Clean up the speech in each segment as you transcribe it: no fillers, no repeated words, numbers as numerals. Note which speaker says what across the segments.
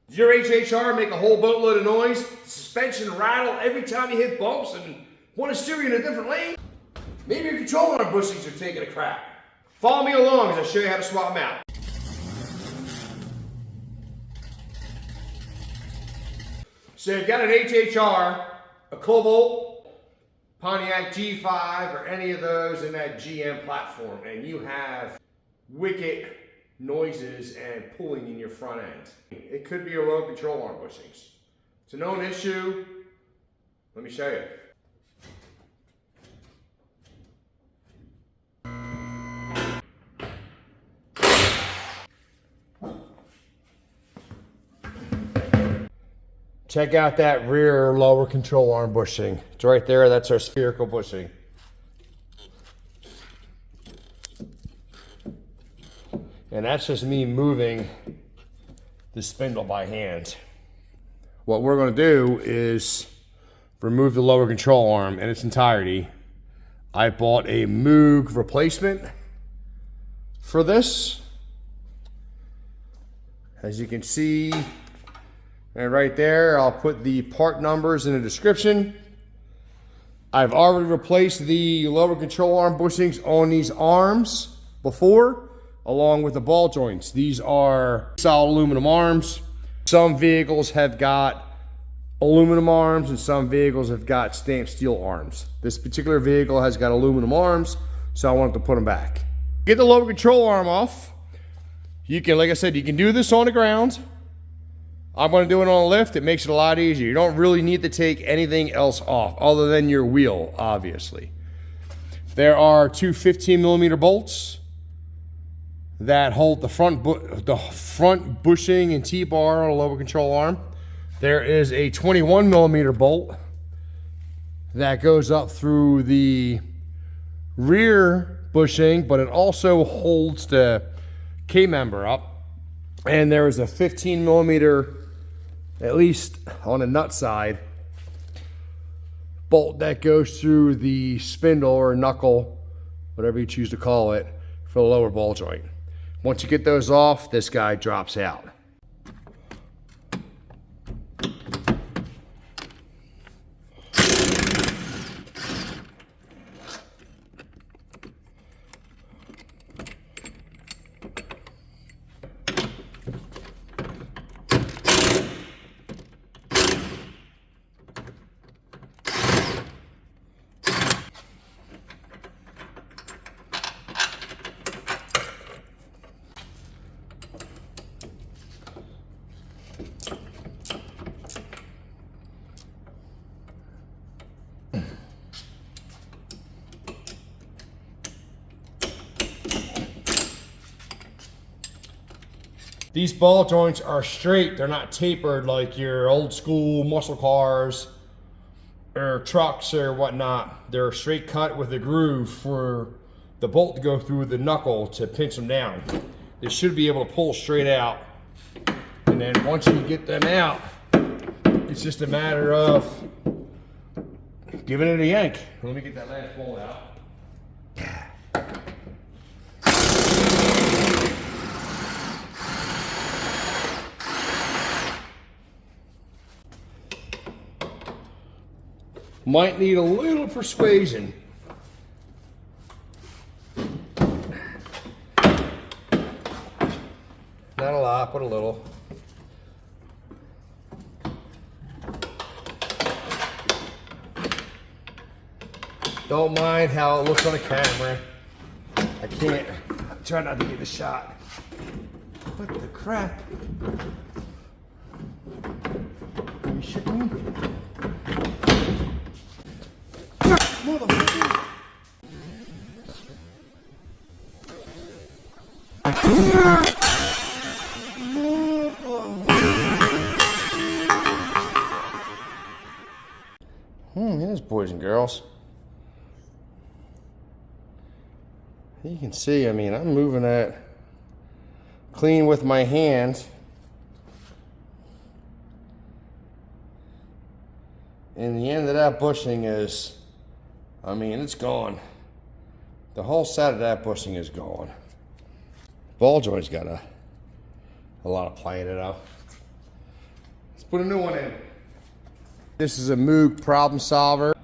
Speaker 1: Does your HHR make a whole boatload of noise? Suspension rattle every time you hit bumps and want to steer you in a different lane? Maybe your control arm bushings are taking a crap. Follow me along as I show you how to swap them out. So you've got an HHR, a Cobalt, Pontiac G5, or any of those in that GM platform, and you have wicked noises and pulling in your front end. It could be your low control arm bushings. It's a known issue. Let me show you. Check out that rear lower control arm bushing. It's right there, that's our spherical bushing. And that's just me moving the spindle by hand. What we're gonna do is remove the lower control arm in its entirety. I bought a Moog replacement for this. As you can see, and right there, I'll put the part numbers in the description. I've already replaced the lower control arm bushings on these arms before, along with the ball joints. These are solid aluminum arms. Some vehicles have got aluminum arms and some vehicles have got stamped steel arms. This particular vehicle has got aluminum arms, so I wanted to put them back. Get the lower control arm off. You can, like I said, you can do this on the ground. I'm going to do it on a lift. It makes it a lot easier. You don't really need to take anything else off other than your wheel, obviously. There are two 15mm bolts that hold the front bushing and T-bar on a lower control arm. There is a 21mm bolt that goes up through the rear bushing, but it also holds the K-member up. And there is a 15mm, at least on the nut side, bolt that goes through the spindle or knuckle, whatever you choose to call it, for the lower ball joint. Once you get those off, this guy drops out. These ball joints are straight, they're not tapered like your old school muscle cars or trucks or whatnot. They're straight cut with a groove for the bolt to go through the knuckle to pinch them down. They should be able to pull straight out. And then once you get them out, it's just a matter of giving it a yank. Let me get that last bolt out. Might need a little persuasion. Not a lot, but a little. Don't mind how it looks on the camera. I can't, try not to get the shot. What the crap? Are you shitting me? Motherfucker! Here's boys and girls. You can see, I mean, I'm moving that clean with my hand. And the end of that bushing is, I mean, it's gone. The whole side of that bushing is gone. Ball joint's got a lot of play in it though. put a new one in. This is a Moog problem solver.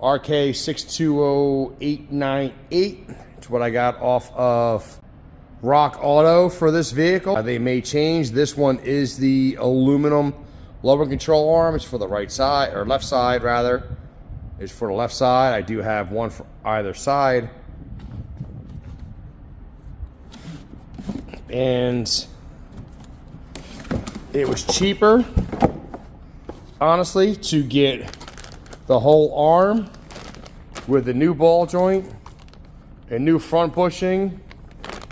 Speaker 1: RK620898. It's what I got off of Rock Auto for this vehicle. They may change. This one is the aluminum lower control arm. It's for the right side, or left side rather. It's for the left side. I do have one for either side. And it was cheaper, honestly, to get the whole arm with a new ball joint, a new front bushing,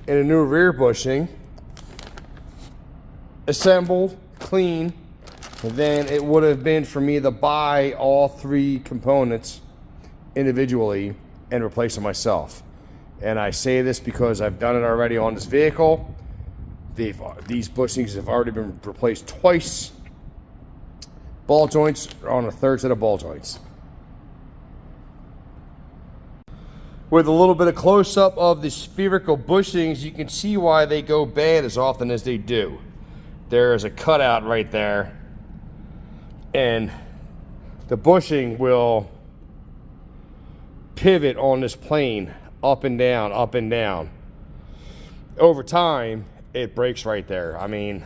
Speaker 1: and a new rear bushing, assembled, clean, than it would have been for me to buy all three components individually and replace them myself. And I say this because I've done it already on this vehicle. These bushings have already been replaced twice. Ball joints are on a third set of ball joints. With a little bit of close-up of the spherical bushings, you can see why they go bad as often as they do. There is a cutout right there, and the bushing will pivot on this plane up and down, up and down. Over time, it breaks right there. I mean,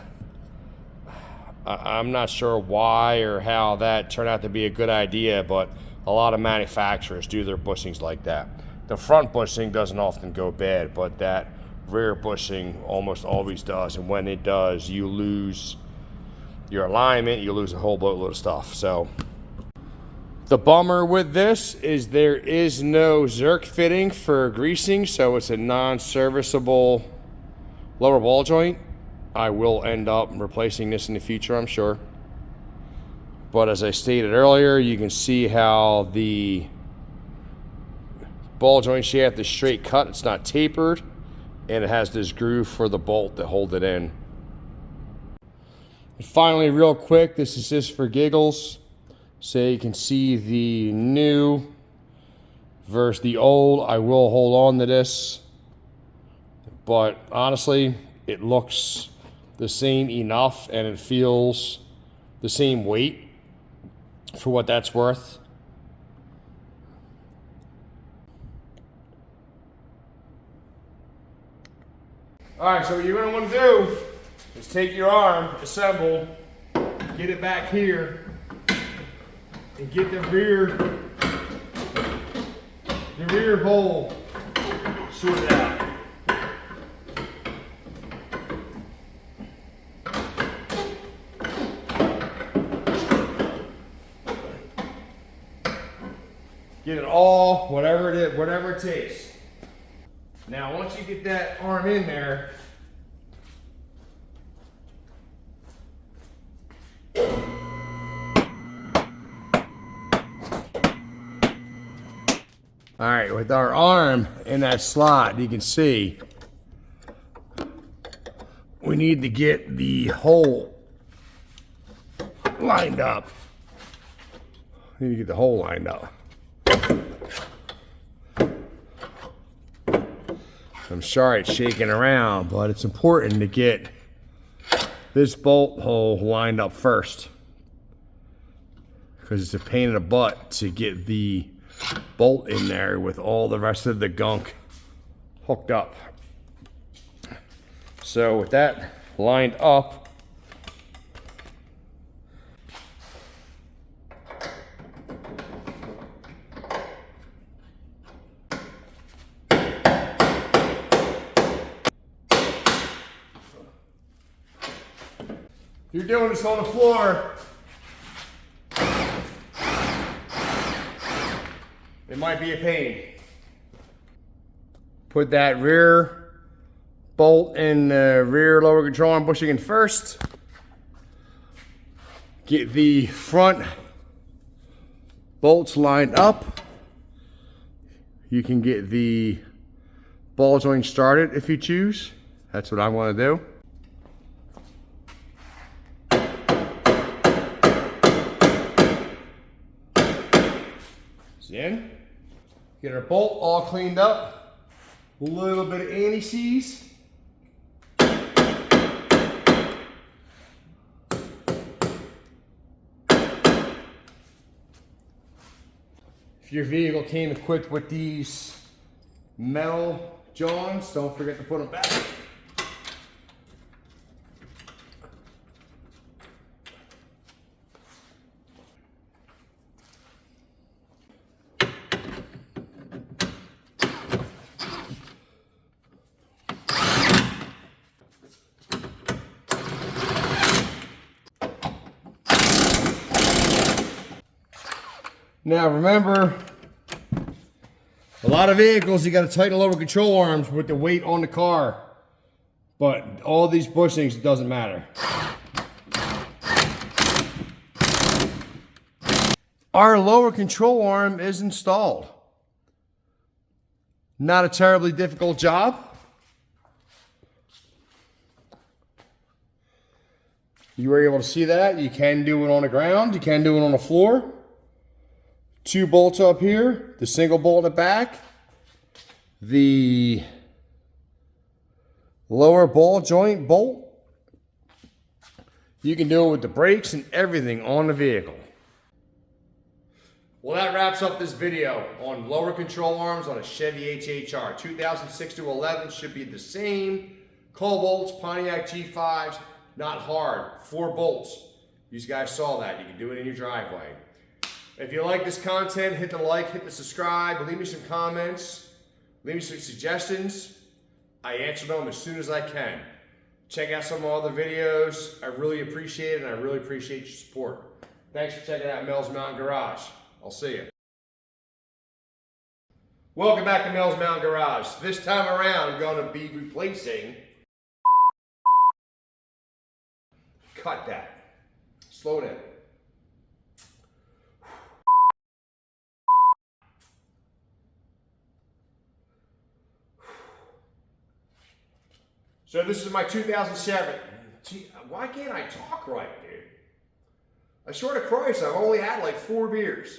Speaker 1: I'm not sure why or how that turned out to be a good idea, but a lot of manufacturers do their bushings like that. The front bushing doesn't often go bad, but that rear bushing almost always does. And when it does, you lose your alignment, you lose a whole boatload of stuff. So the bummer with this is there is no Zerk fitting for greasing, so it's a non-serviceable lower ball joint. I will end up replacing this in the future, I'm sure. But as I stated earlier, you can see how the ball joint shaft is straight cut. It's not tapered, and it has this groove for the bolt to hold it in. And finally, real quick, this is just for giggles, so you can see the new versus the old. I will hold on to this, but honestly, it looks the same enough, and it feels the same weight for what that's worth. All right, so what you're going to want to do is take your arm assembled, get it back here, and get the rear bowl sorted out. Get it all, whatever it is, whatever it takes. Now, once you get that arm in there, all right, with our arm in that slot, you can see we need to get the hole lined up. We need to get the hole lined up. I'm sorry it's shaking around, but it's important to get this bolt hole lined up first, because it's a pain in the butt to get the bolt in there with all the rest of the gunk hooked up. So with that lined up, you're doing this on the floor, it might be a pain. Put that rear bolt in the rear lower control arm bushing in first. Get the front bolts lined up. You can get the ball joint started if you choose. That's what I want to do. In. Get our bolt all cleaned up. A little bit of anti-seize. If your vehicle came equipped with these Mehl johns, don't forget to put them back. Now remember, a lot of vehicles you got to tighten lower control arms with the weight on the car, but all these bushings, it doesn't matter. Our lower control arm is installed. Not a terribly difficult job. You were able to see that. You can do it on the ground. You can do it on the floor. 2 bolts up here, the single bolt in the back, the lower ball joint bolt. You can do it with the brakes and everything on the vehicle. Well, that wraps up this video on lower control arms on a Chevy HHR. 2006 to 11 should be the same. Cobalts, Pontiac G5s, not hard. 4 bolts. You guys saw that. You can do it in your driveway. If you like this content, hit the like, hit the subscribe, leave me some comments, leave me some suggestions. I answer them as soon as I can. Check out some of my other videos. I really appreciate it, and I really appreciate your support. Thanks for checking out Mehl's Mountain Garage. I'll see you. Welcome back to Mehl's Mountain Garage. This time around, I'm going to be replacing... Cut that. Slow down. So this is my 2007. Gee, why can't I talk right, dude? I swear to Christ, I've only had like 4 beers.